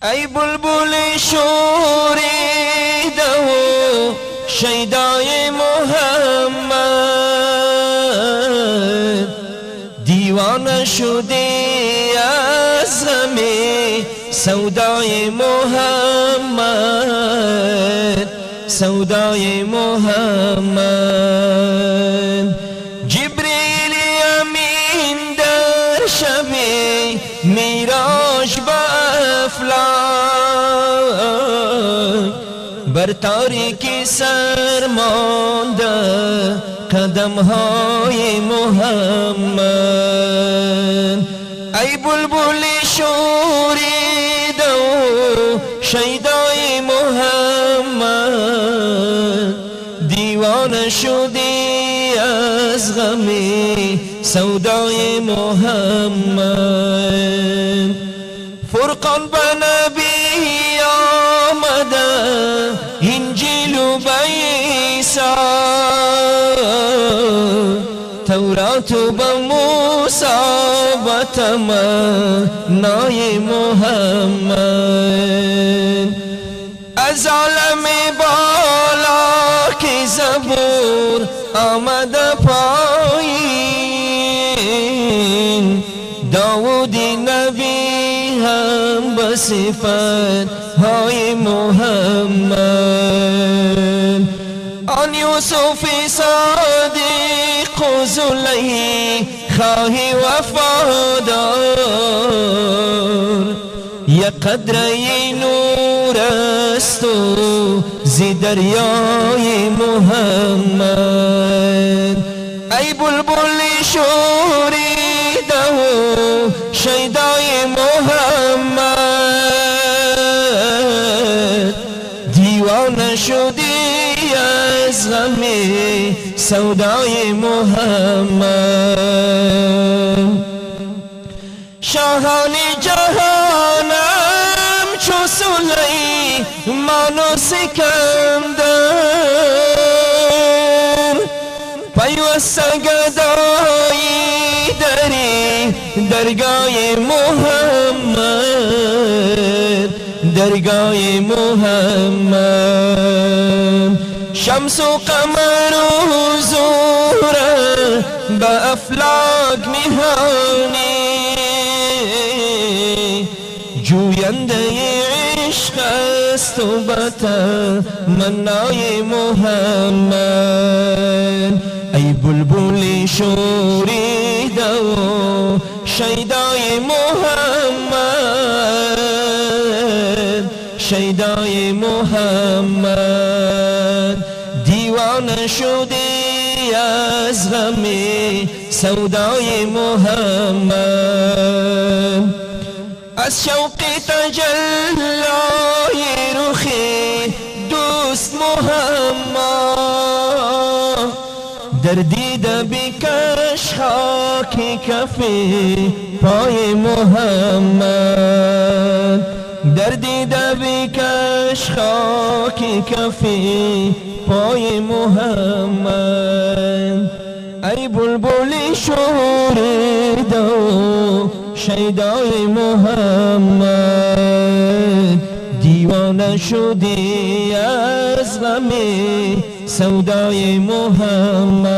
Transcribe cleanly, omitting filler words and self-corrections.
ای بلبل شوریده و شیدای محمد، دیوانه شدی از غم سودای محمد، سودای محمد. جبریل امین در شب میراج با افلاک، بر تاریکی سر مانده قدم های محمد. ای بلبل شوریده و شیدای محمد، دیوانه شدی از غم سودای محمد. فرقان به نبی آمده، انجیل و عیسی، تورات و به موسی و تمنای محمد. از عالم بالا که زبور آمده پایین، داودی نبی هم به صفت های محمد. آن یوسف صادق و زلیخا وفادار، یک قطره نور است و زی دریای محمد. ای بلبل شوریده و شیدای محمد، دیوانه شدی از غم سودای محمد. شاهان جهانم چو سلیمان و سکندر، پیوسته گدایی دری درگاه محمد، درگاه محمد. شمس و قمر و زهره به افلاک نهانی، جوینده عشق است و به تمنای محمد. ای بلبل شوریده و شیدای محمد، شیدای محمد، دیوانه شدی از غم سودای محمد. از شوق تجلای رخ دوست محمد، در دیده بکش خاک کف پای محمد، در دیده بکش خاک کف پای محمد. ای بلبل شوریده و شیدای محمد، دیوانه شدی از غم سودای محمد.